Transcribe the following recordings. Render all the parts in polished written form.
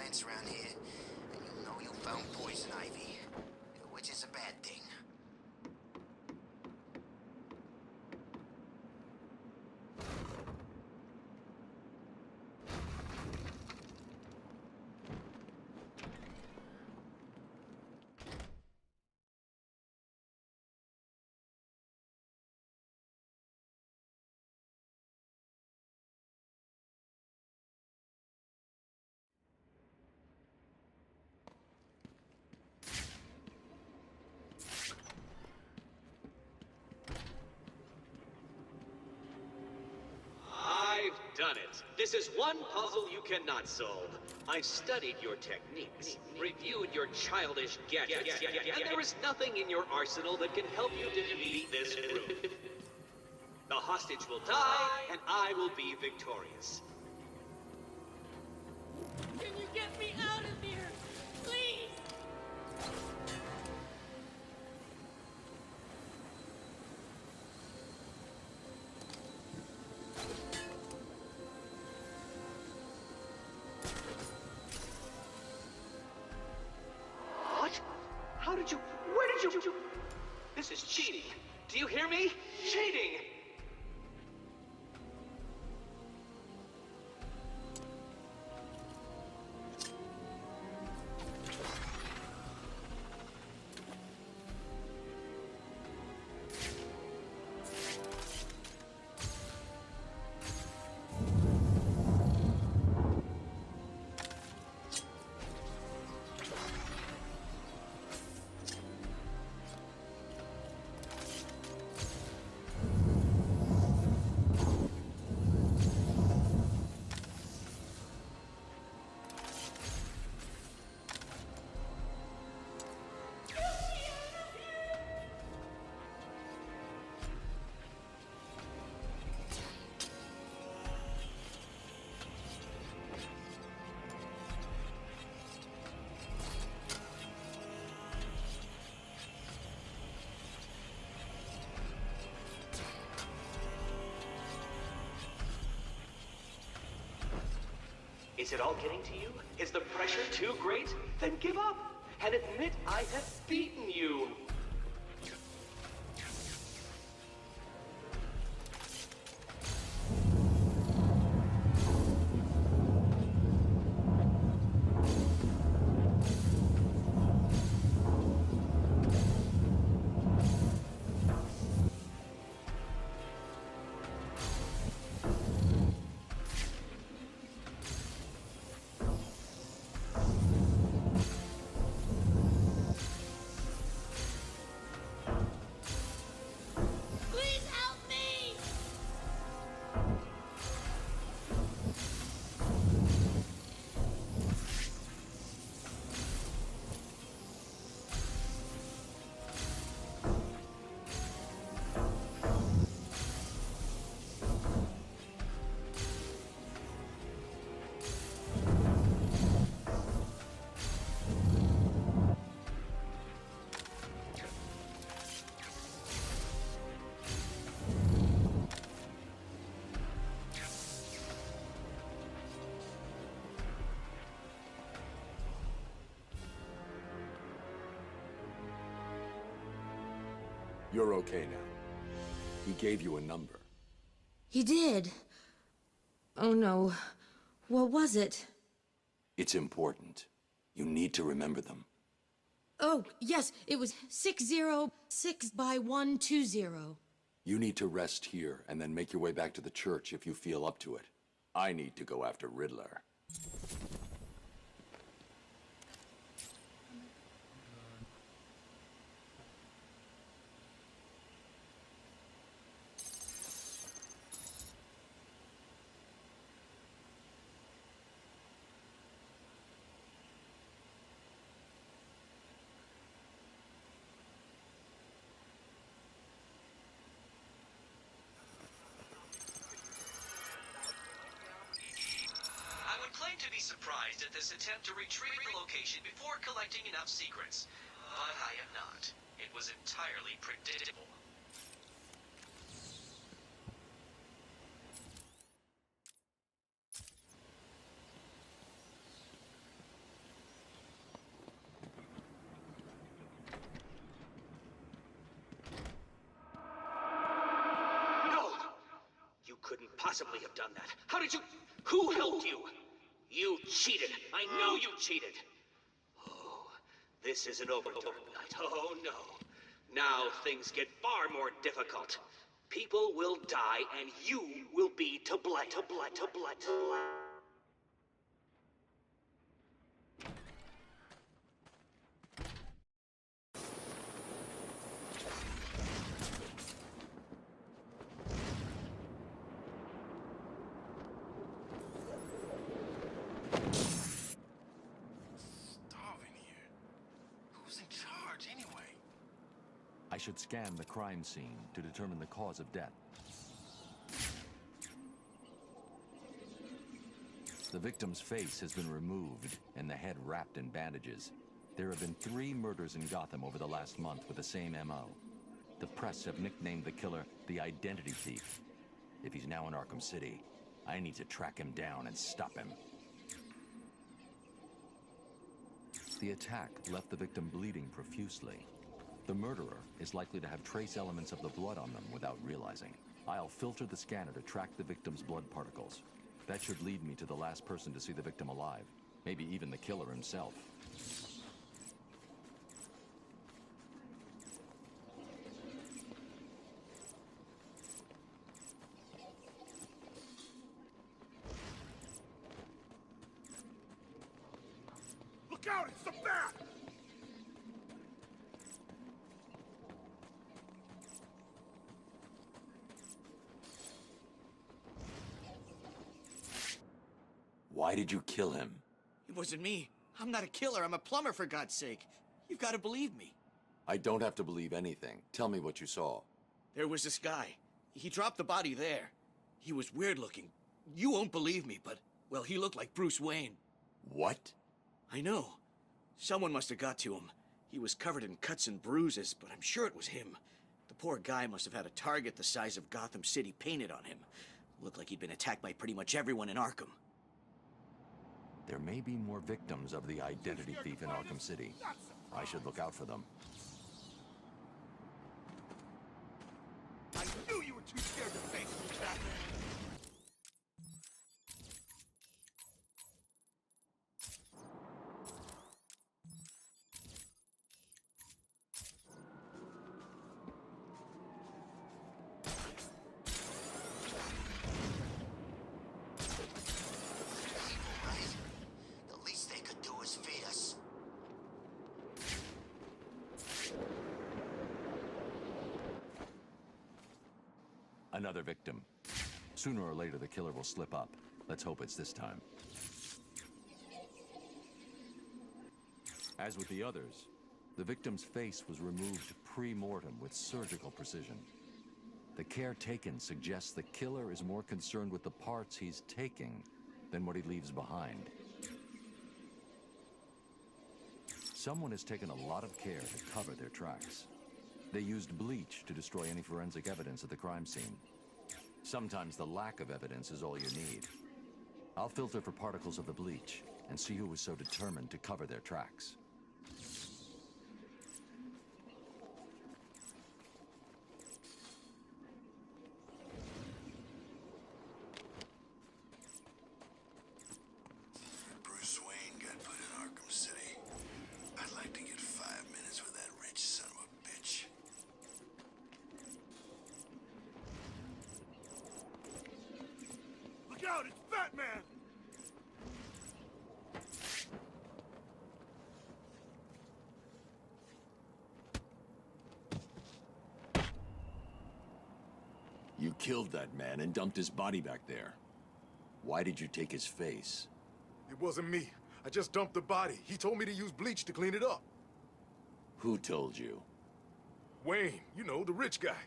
plants around here, and you'll know you found poison ivy, which is a bad thing. Done it. This is one puzzle you cannot solve. I've studied your techniques, reviewed your childish gadgets, and there is nothing in your arsenal that can help you defeat this room. The hostage will die, and I will be victorious. Can you get me out of here? Please! How did you... Where did you... This is cheating. Do you hear me? Cheating! Is it all getting to you? Is the pressure too great? Then give up and admit I have beaten you. You're okay now. He gave you a number. He did. Oh no. What was it? It's important. You need to remember them. Oh, yes, it was 606 by 120. You need to rest here and then make your way back to the church if you feel up to it. I need to go after Riddler. To be surprised at this attempt to retrieve the location before collecting enough secrets. But I am not. It was entirely predictable. possibly have done that? How did you... Who helped you? You cheated. I know you cheated. Oh, this isn't over tonight. Oh, no. Now things get far more difficult. People will die, and you will be to blame. Starving here. Who's in charge anyway? I should scan the crime scene to determine the cause of death. The victim's face has been removed and the head wrapped in bandages. There have been 3 murders in Gotham over the last month with the same MO. The press have nicknamed the killer the Identity Thief. If he's now in Arkham City, I need to track him down and stop him. The attack left the victim bleeding profusely. The murderer is likely to have trace elements of the blood on them without realizing. I'll filter the scanner to track the victim's blood particles. That should lead me to the last person to see the victim alive. Maybe even the killer himself. Look out! It's the bat! Why did you kill him? It wasn't me. I'm not a killer. I'm a plumber, for God's sake. You've got to believe me. I don't have to believe anything. Tell me what you saw. There was this guy. He dropped the body there. He was weird looking. You won't believe me, but, well, he looked like Bruce Wayne. What? I know. Someone must have got to him. He was covered in cuts and bruises, but I'm sure it was him. The poor guy must have had a target the size of Gotham City painted on him. Looked like he'd been attacked by pretty much everyone in Arkham. There may be more victims of the Identity Thief in Arkham City. I should look out for them. I knew you were too scared to face me, Batman! The least they could do is feed us. Another victim. Sooner or later, the killer will slip up. Let's hope it's this time. As with the others, the victim's face was removed pre-mortem with surgical precision. The care taken suggests the killer is more concerned with the parts he's taking than what he leaves behind. Someone has taken a lot of care to cover their tracks. They used bleach to destroy any forensic evidence at the crime scene. Sometimes the lack of evidence is all you need. I'll filter for particles of the bleach and see who was so determined to cover their tracks. Bruce Wayne got put in Arkham City. I'd like to get 5 minutes with that rich son of a bitch. Look out! It's Batman! You killed that man and dumped his body back there. Why did you take his face? It wasn't me. I just dumped the body. He told me to use bleach to clean it up. Who told you? Wayne, you know, the rich guy.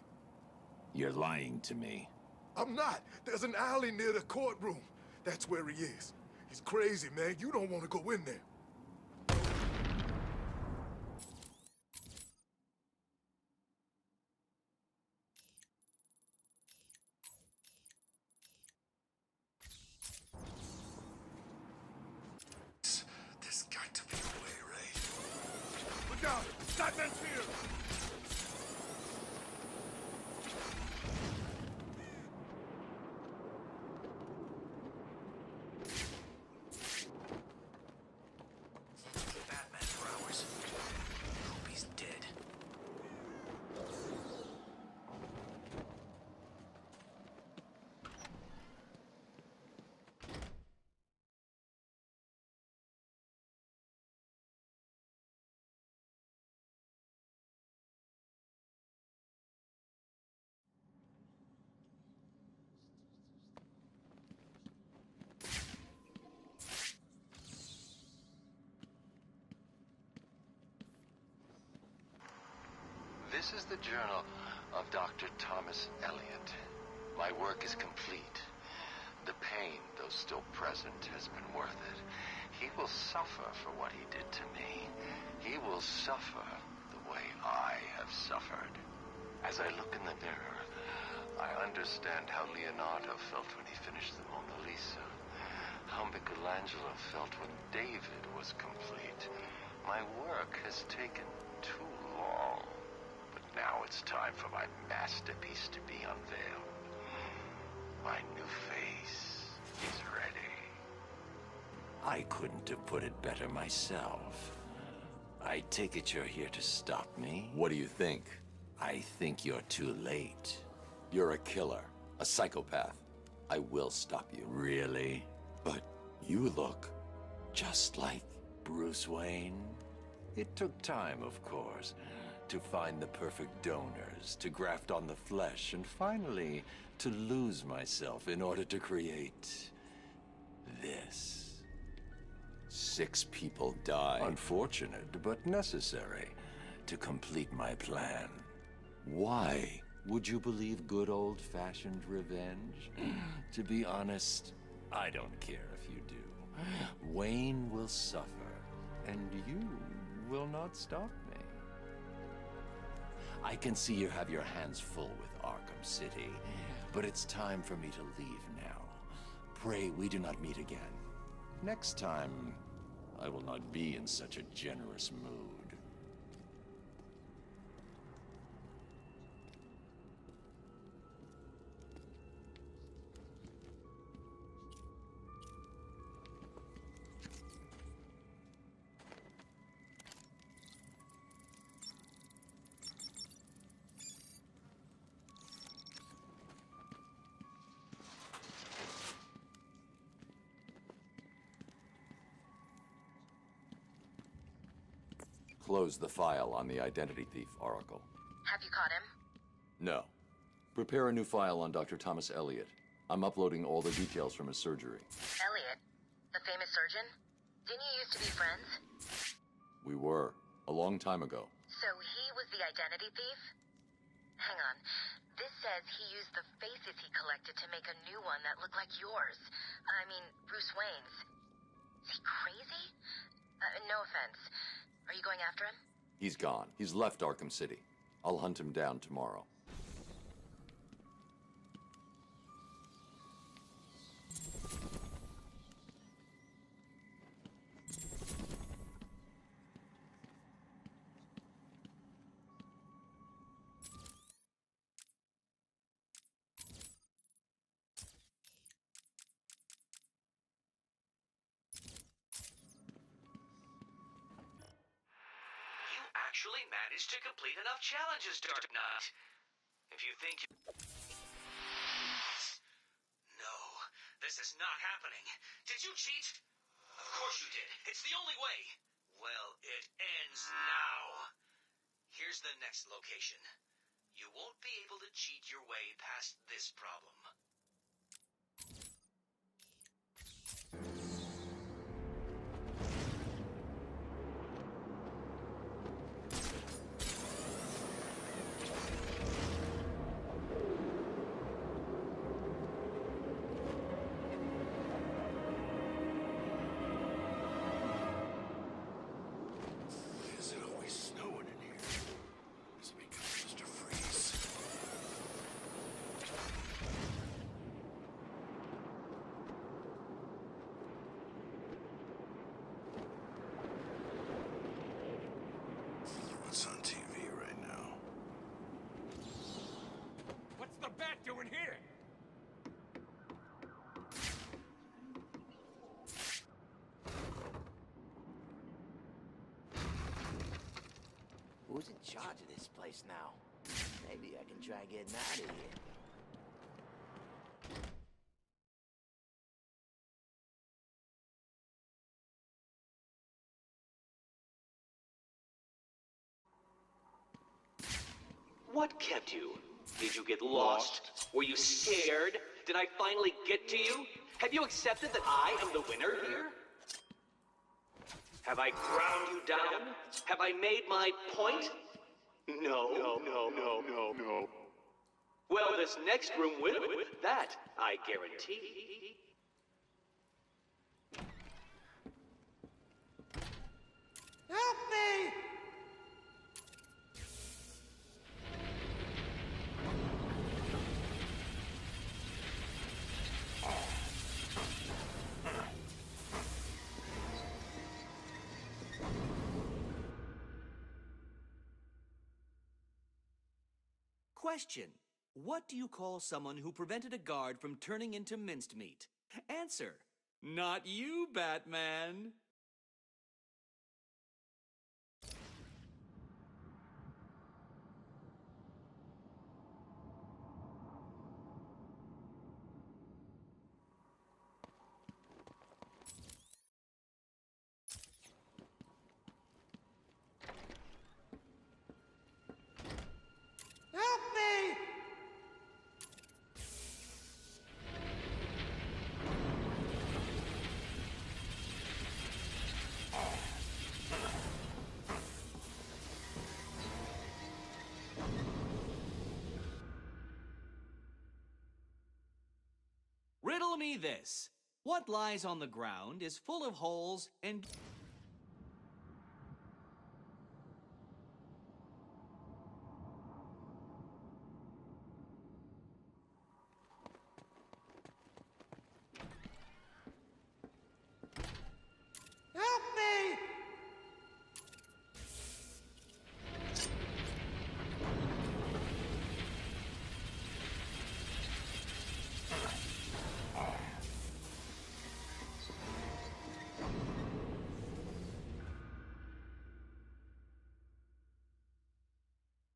You're lying to me. I'm not. There's an alley near the courtroom. That's where he is. He's crazy, man. You don't want to go in there. There's got to be a way, right? Look out! Batman's here! This is the journal of Dr. Thomas Elliot. My work is complete. The pain, though still present, has been worth it. He will suffer for what he did to me. He will suffer the way I have suffered. As I look in the mirror, I understand how Leonardo felt when he finished the Mona Lisa. How Michelangelo felt when David was complete. My work has taken too long. But now it's time for my masterpiece to be unveiled. My new face is ready. I couldn't have put it better myself. I take it you're here to stop me? What do you think? I think you're too late. You're a killer, a psychopath. I will stop you. Really? But you look just like Bruce Wayne. It took time, of course, to find the perfect donors, to graft on the flesh, and finally to lose myself in order to create this. 6 people died. Unfortunate, but necessary to complete my plan. Why would you believe good old-fashioned revenge? To be honest, I don't care if you do. Wayne will suffer, and you will not stop me. I can see you have your hands full with Arkham City, but it's time for me to leave now. Pray we do not meet again. Next time, I will not be in such a generous mood. Close the file on the identity thief, Oracle. Have you caught him? No. Prepare a new file on Dr. Thomas Elliot. I'm uploading all the details from his surgery. Elliot? The famous surgeon? Didn't you used to be friends? We were. A long time ago. So he was the identity thief? Hang on. This says he used the faces he collected to make a new one that looked like yours. I mean, Bruce Wayne's. Is he crazy? No offense. Are you going after him? He's gone. He's left Arkham City. I'll hunt him down tomorrow. Actually managed to complete enough challenges, Dark Knight. If you think you... No, this is not happening. Did you cheat? Of course you did. It's the only way. Well, it ends now. Here's the next location. You won't be able to cheat your way past this problem. Is it always snowing in here? Is it because Mr. Freeze? What's on TV right now? What's the bat doing here? Who's in charge of this place now? Maybe I can try getting out of here. What kept you? Did you get lost? Were you scared? Did I finally get to you? Have you accepted that I am the winner here? Have I ground you down? Have I made my point? No. Well, this next room will. That, I guarantee. Help me! Question. What do you call someone who prevented a guard from turning into minced meat? Answer. Not you, Batman. Help me! Riddle me this. What lies on the ground is full of holes and... Help me!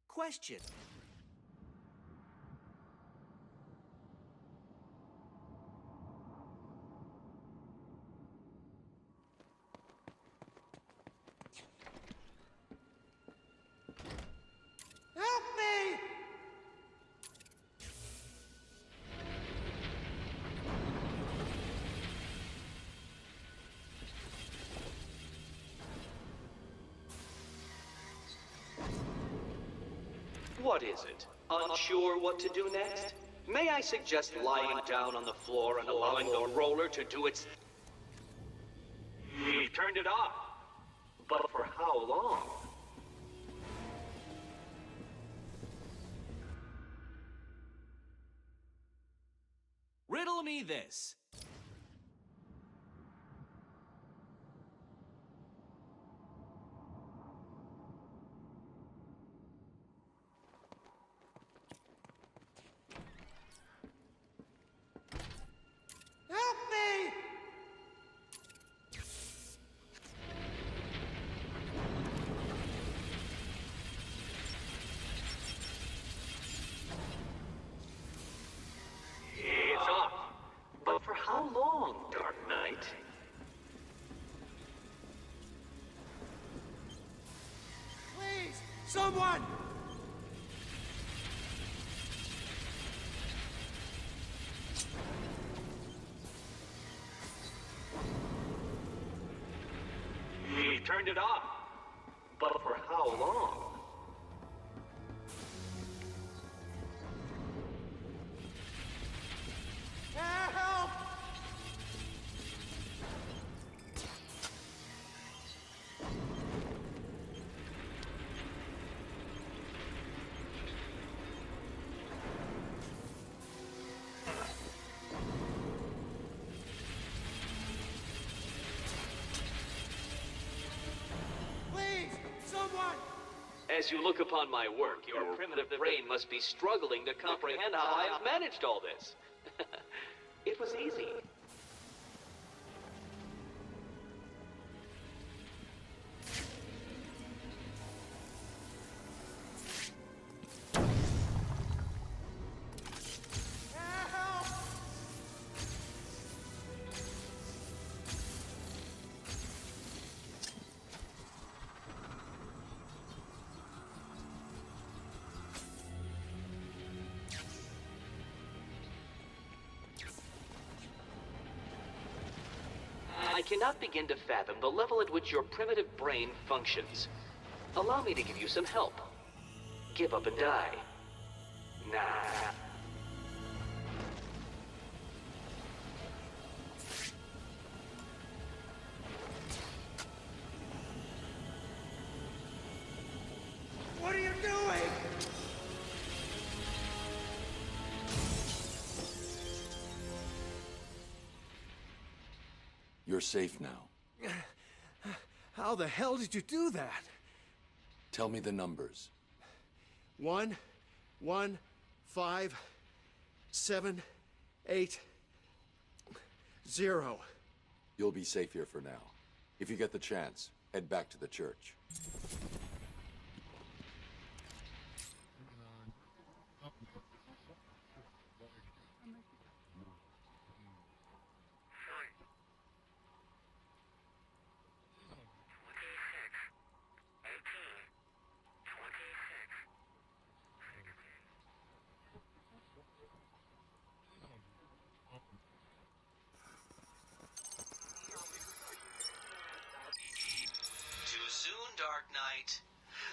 Question. Help me! What is it? Unsure what to do next? May I suggest lying down on the floor and allowing the roller to do its... We've turned it off. But for how long? Riddle me this. Help me! It's off. But for how long, Dark Knight? Please, someone! We've turned it off. But for how long? Help! Please, someone! As you look upon my work, your primitive brain must be struggling to comprehend how I have managed all this. It was easy. Help! I cannot begin to fathom the level at which your primitive brain functions. Allow me to give you some help. give up and die. Nah. What are you doing? You're safe now. How the hell did you do that? Tell me the numbers. 1, 1, 5, 7, 8, 0. You'll be safe here for now. If you get the chance, head back to the church. Too soon, Dark Knight.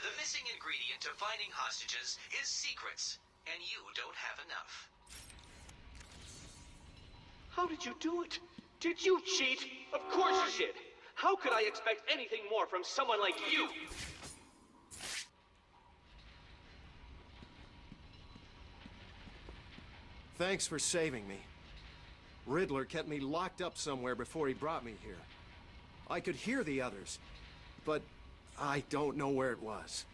The missing ingredient to finding hostages is secrets, and you don't have enough. How did you do it? Did you cheat? Of course you did. How could I expect anything more from someone like you? Thanks for saving me. Riddler kept me locked up somewhere before he brought me here. I could hear the others, but I don't know where it was.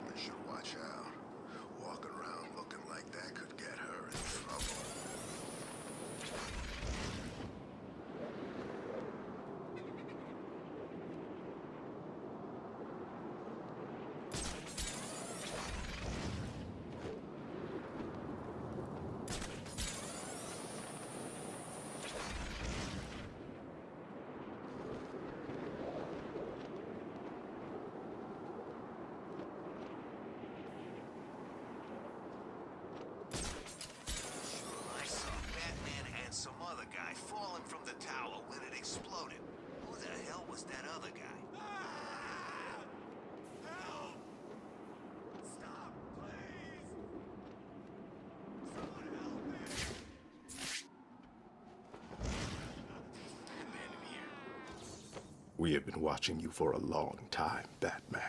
They should watch out. Walking around looking like that could get her in trouble. I saw Batman and some other guy falling from the tower when it exploded. Who the hell was that other guy? Help! Stop, please! Someone help me! Man in here. We have been watching you for a long time, Batman.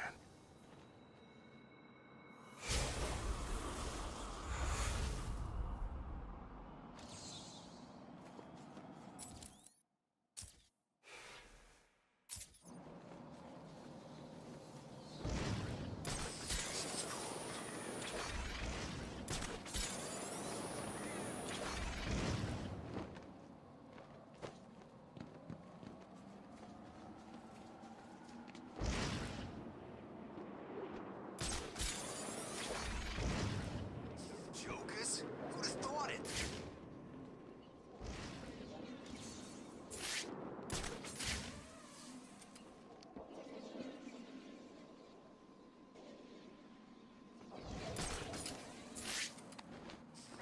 Jokers? Who'd have thought it?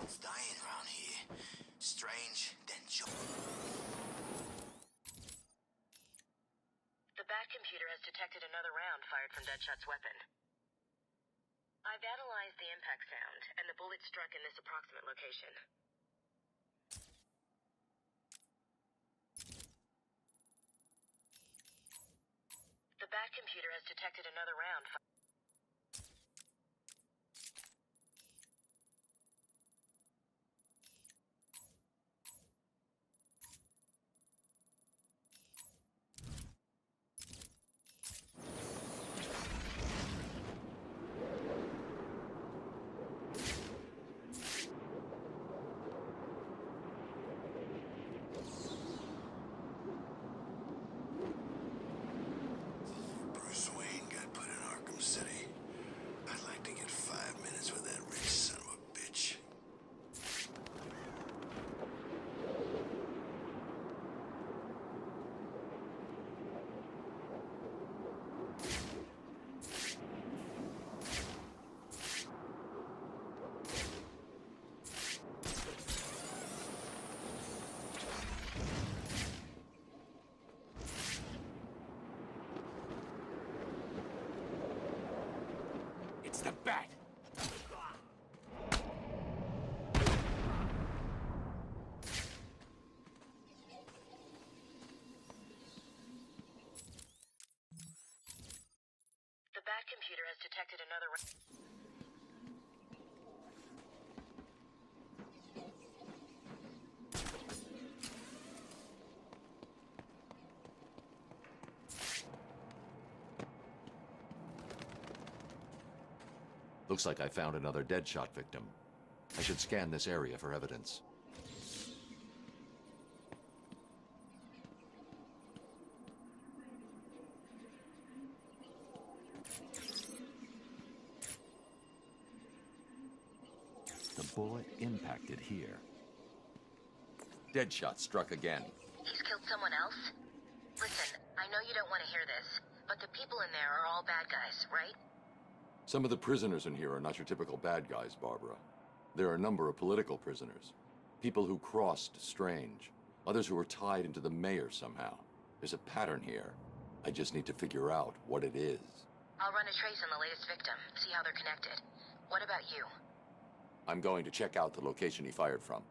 It's dying around here. Strange, then The Bat computer has detected another round fired from Deadshot's weapon. I've analyzed the impact sound, and the bullet struck in this approximate location. The Bat computer has detected another round the bat! The Bat computer has detected another... Looks like I found another Deadshot victim. I should scan this area for evidence. The bullet impacted here. Deadshot struck again. He's killed someone else? Listen, I know you don't want to hear this, but the people in there are all bad guys, right? Some of the prisoners in here are not your typical bad guys, Barbara. There are a number of political prisoners. People who crossed Strange. Others who were tied into the mayor somehow. There's a pattern here. I just need to figure out what it is. I'll run a trace on the latest victim, see how they're connected. What about you? I'm going to check out the location he fired from.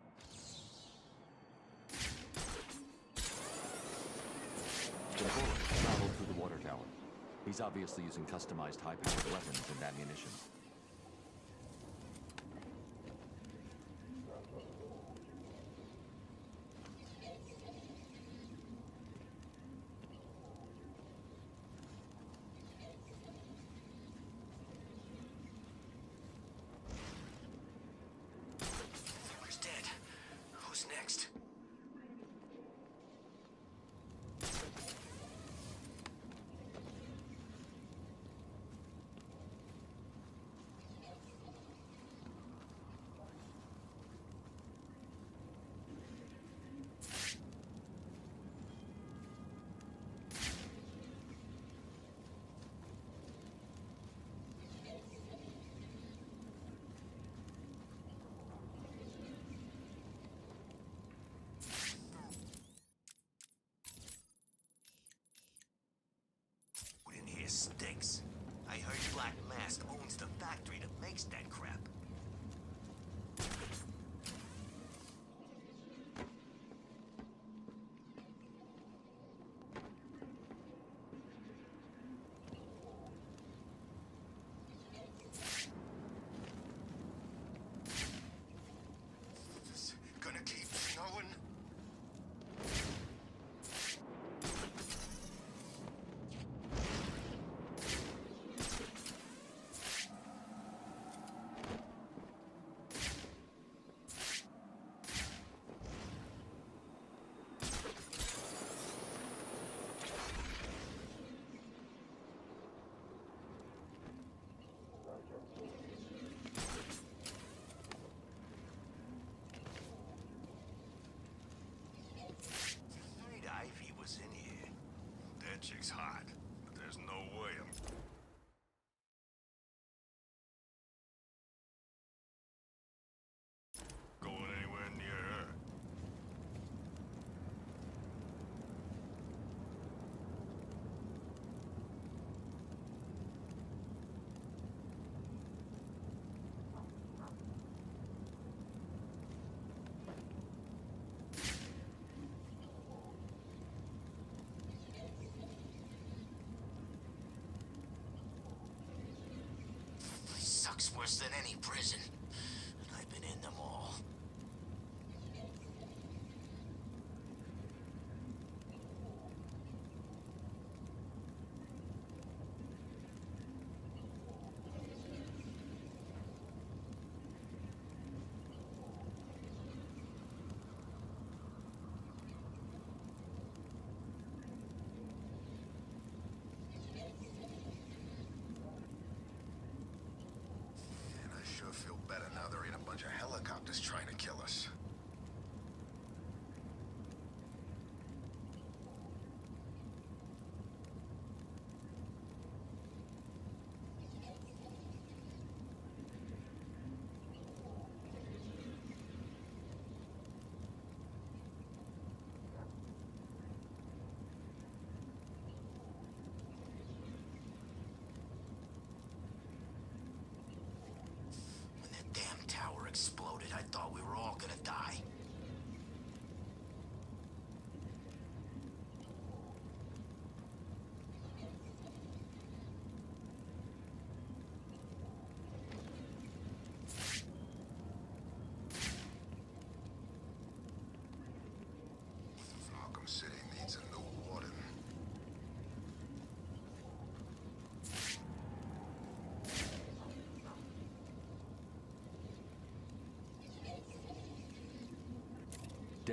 The bullet traveled through the water tower. He's obviously using customized high-powered weapons and ammunition. Who's dead? Who's next? Stinks. I heard Black Mask owns the factory that makes that crap. It's gonna keep snowing. Chick's hot, but there's no way I'm... going anywhere near her. Sucks worse than any prison, and I've been in them all. And I sure feel better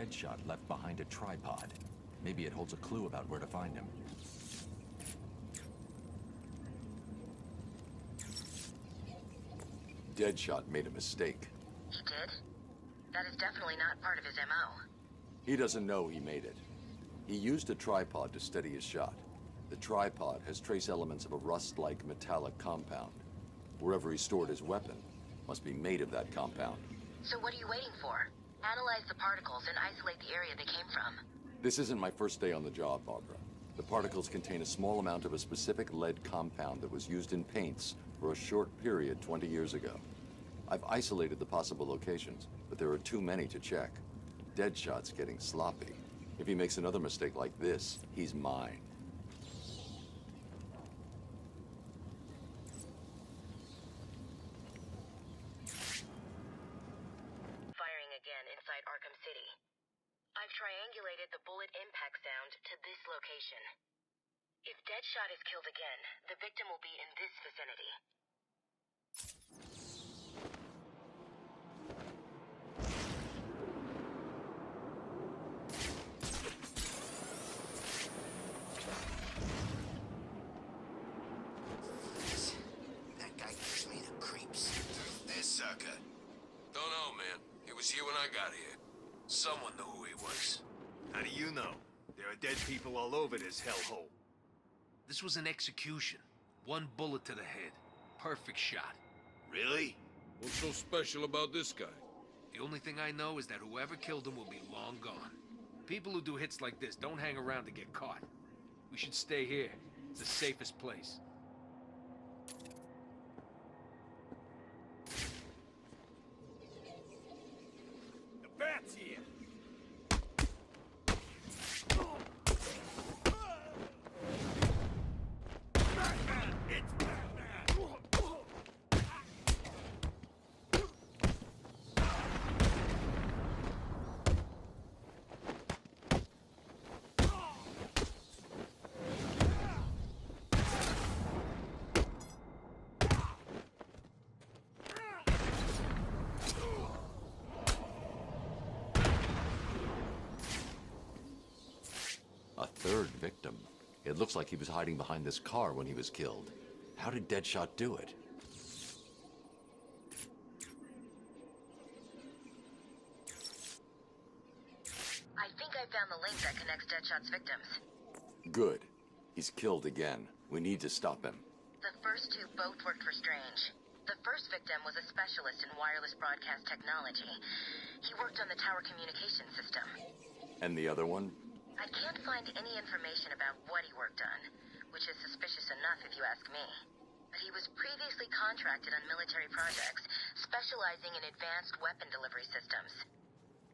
Deadshot left behind a tripod. Maybe it holds a clue about where to find him. Deadshot made a mistake. He did? That is definitely not part of his MO. He doesn't know he made it. He used a tripod to steady his shot. The tripod has trace elements of a rust-like metallic compound. Wherever he stored his weapon must be made of that compound. So what are you waiting for? Analyze the particles and isolate the area they came from. This isn't my first day on the job, Barbara. The particles contain a small amount of a specific lead compound that was used in paints for a short period 20 years ago. I've isolated the possible locations, but there are too many to check. Deadshot's getting sloppy. If he makes another mistake like this, he's mine. Firing again inside Arkham City. I've triangulated the bullet impact sound to this location. If Deadshot is killed again, the victim will be in this vicinity. That guy gives me the creeps. This sucker. Don't know, man. He was here when I got here. Someone knew who he was. How do you know? There are dead people all over this hellhole. This was an execution. One bullet to the head. Perfect shot. Really? What's so special about this guy? The only thing I know is that whoever killed him will be long gone. People who do hits like this don't hang around to get caught. We should stay here. It's the safest place. The bat's here! Batman! It's Batman! A third victim. It looks like he was hiding behind this car when he was killed. How did Deadshot do it? I think I found the link that connects Deadshot's victims. Good. He's killed again. We need to stop him. The first two both worked for Strange. The first victim was a specialist in wireless broadcast technology. He worked on the tower communication system. And the other one? I can't find any information about what he worked on, which is suspicious enough if you ask me. But he was previously contracted on military projects, specializing in advanced weapon delivery systems.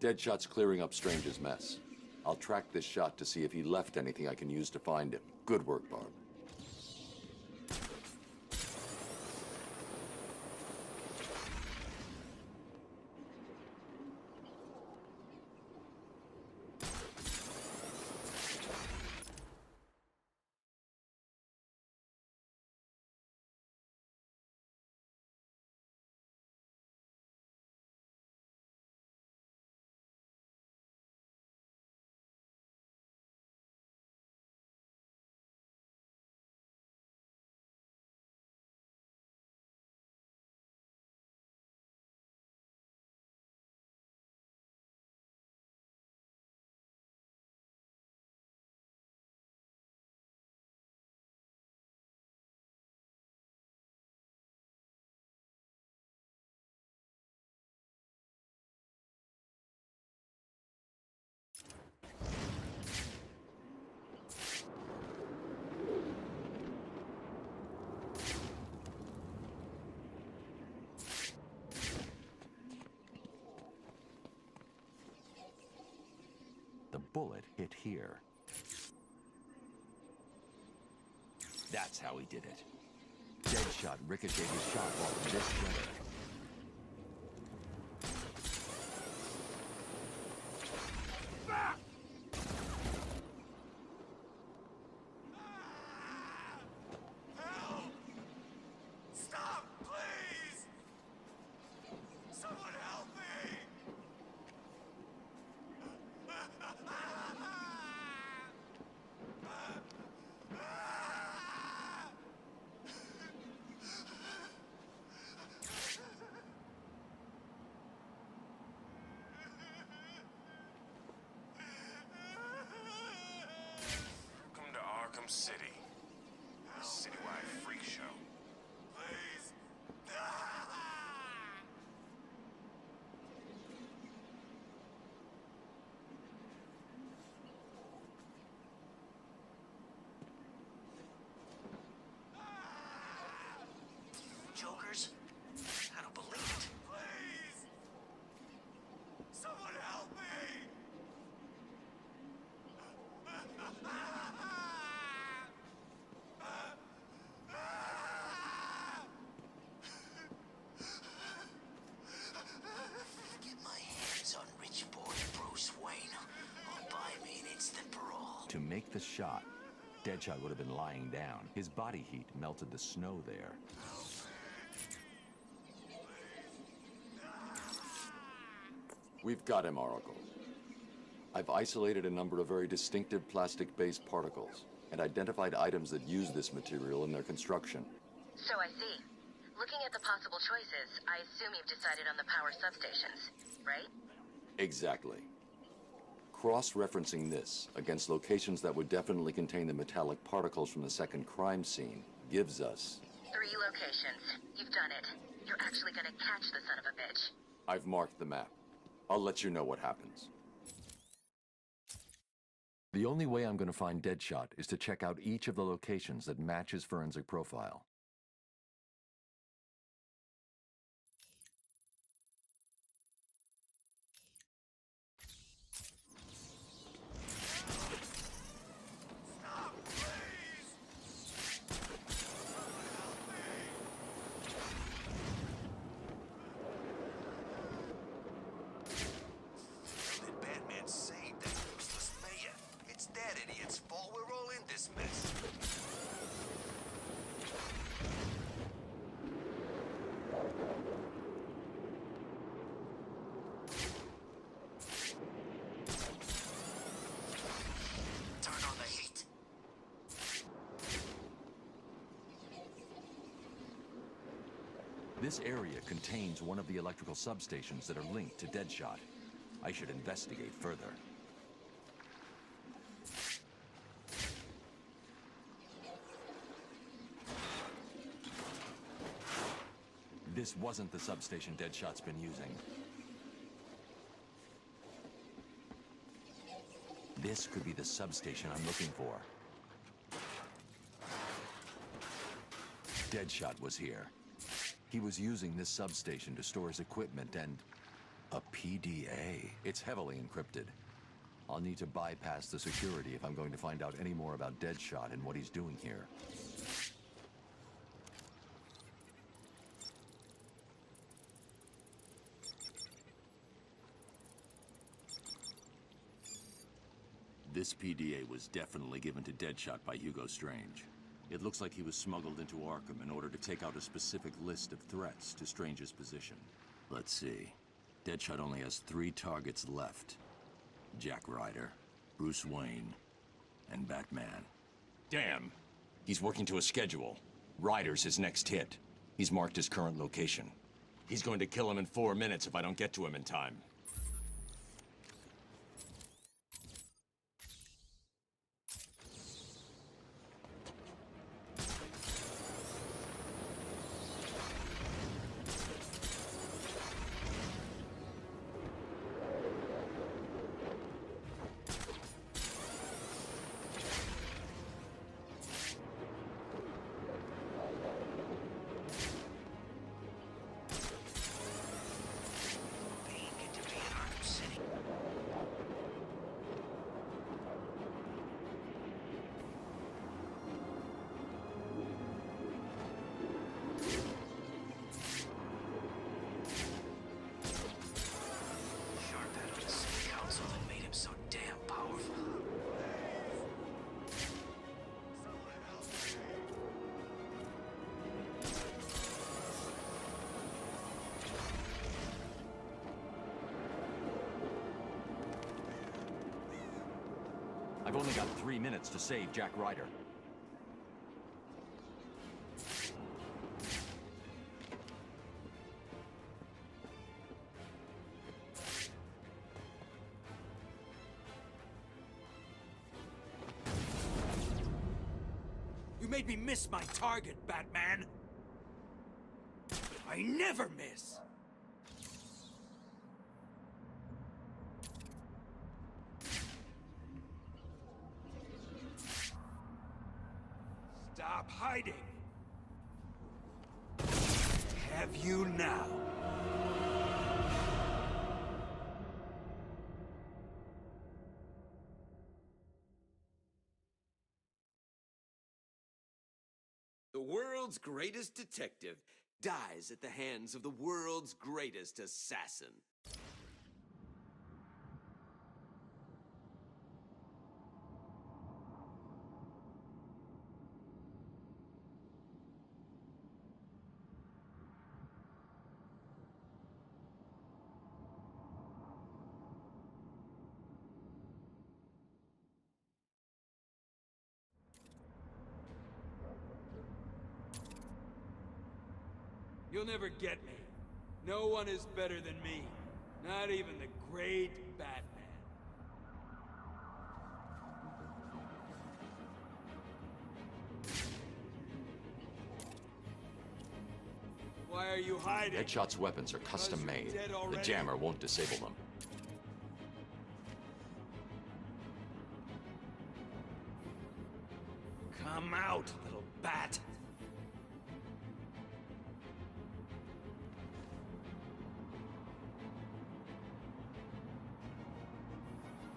Deadshot's clearing up Strange's mess. I'll track this shot to see if he left anything I can use to find him. Good work, Barb. The bullet hit here. That's how he did it. Deadshot ricocheted his shot off this shutter. Help! Stop, please! Someone help me! To make the shot, Deadshot would have been lying down. His body heat melted the snow there. We've got him, Oracle. I've isolated a number of very distinctive plastic-based particles and identified items that use this material in their construction. So I see. Looking at the possible choices, I assume you've decided on the power substations, right? Exactly. Cross-referencing this against locations that would definitely contain the metallic particles from the second crime scene gives us... 3 locations. You've done it. You're actually gonna catch the son of a bitch. I've marked the map. I'll let you know what happens. The only way I'm going to find Deadshot is to check out each of the locations that match his forensic profile. Did Batman save that useless mayor? It's that idiot's fault we're all in this mess. Turn on the heat. This area contains one of the electrical substations that are linked to Deadshot. I should investigate further. This wasn't the substation Deadshot's been using. This could be the substation I'm looking for. Deadshot was here. He was using this substation to store his equipment and... a PDA. It's heavily encrypted. I'll need to bypass the security if I'm going to find out any more about Deadshot and what he's doing here. This PDA was definitely given to Deadshot by Hugo Strange. It looks like he was smuggled into Arkham in order to take out a specific list of threats to Strange's position. Let's see. Deadshot only has 3 targets left. Jack Ryder, Bruce Wayne, and Batman. Damn. He's working to a schedule. Ryder's his next hit. He's marked his current location. He's going to kill him in 4 minutes if I don't get to him in time. I've only got 3 minutes to save Jack Ryder. You made me miss my target, Batman. I never miss. Stop hiding. Have you now? The world's greatest detective dies at the hands of the world's greatest assassin. You'll never get me. No one is better than me. Not even the great Batman. Why are you hiding? Deadshot's weapons are custom made. dead The already. jammer won't disable them. Come out, little bat.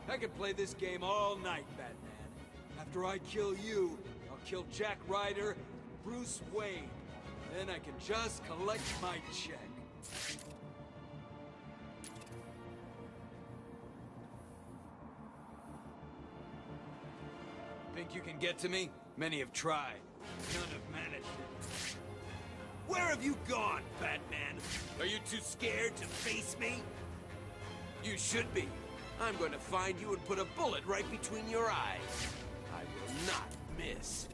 I could play this game all night, Batman. After I kill you, I'll kill Jack Ryder, Bruce Wayne. Then I can just collect my check. Think you can get to me? Many have tried. None have managed it. Where have you gone, Batman? Are you too scared to face me? You should be. I'm going to find you and put a bullet right between your eyes. I will not miss.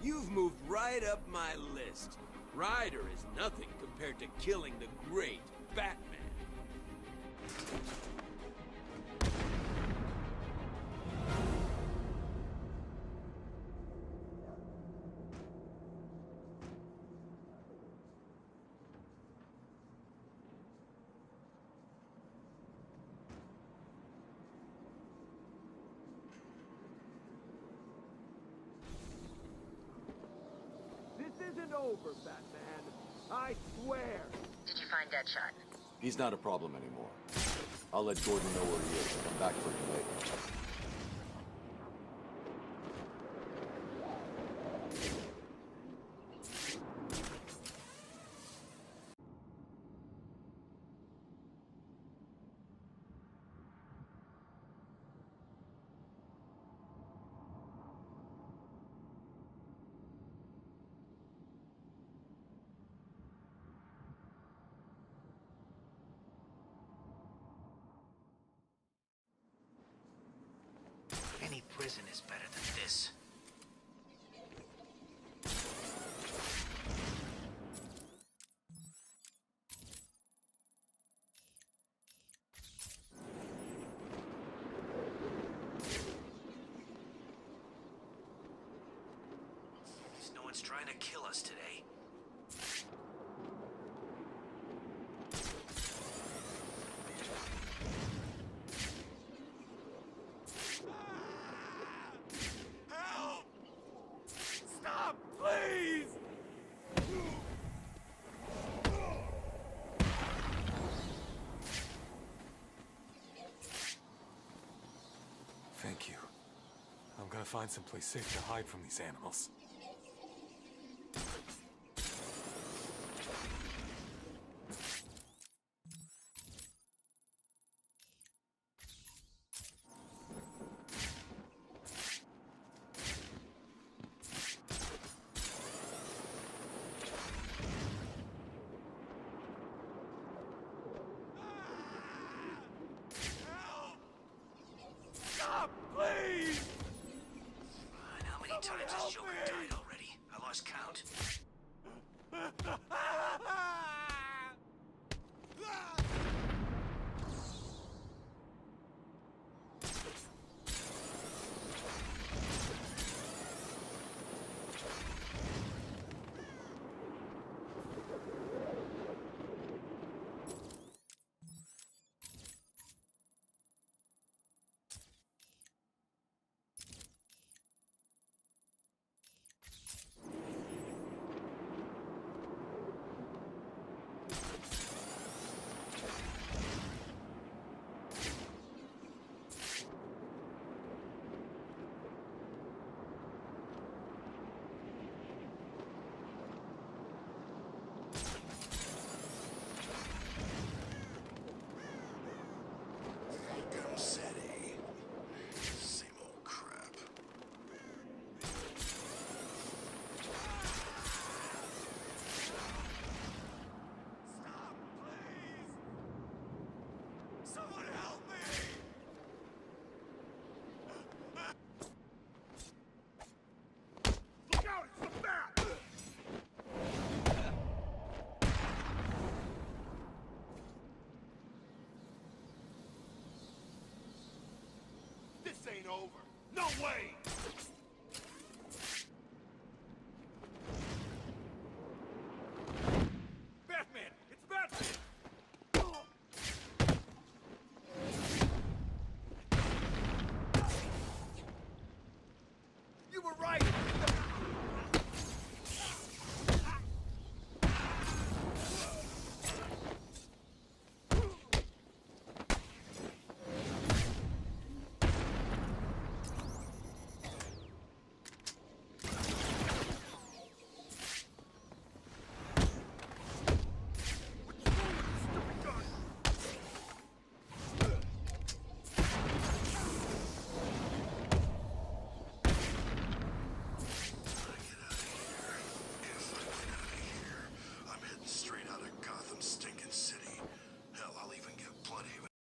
You've moved right up my list. Ryder is nothing compared to killing the great Batman. This isn't over, Batman. I swear. Did you find Deadshot? He's not a problem anymore. I'll let Gordon know where he is and come back for him later. Any prison is better than this. No one's trying to kill us today. Help! Stop, please! Thank you. I'm gonna find someplace safe to hide from these animals. Stop, please! How many times has Joker died already? I lost count. way!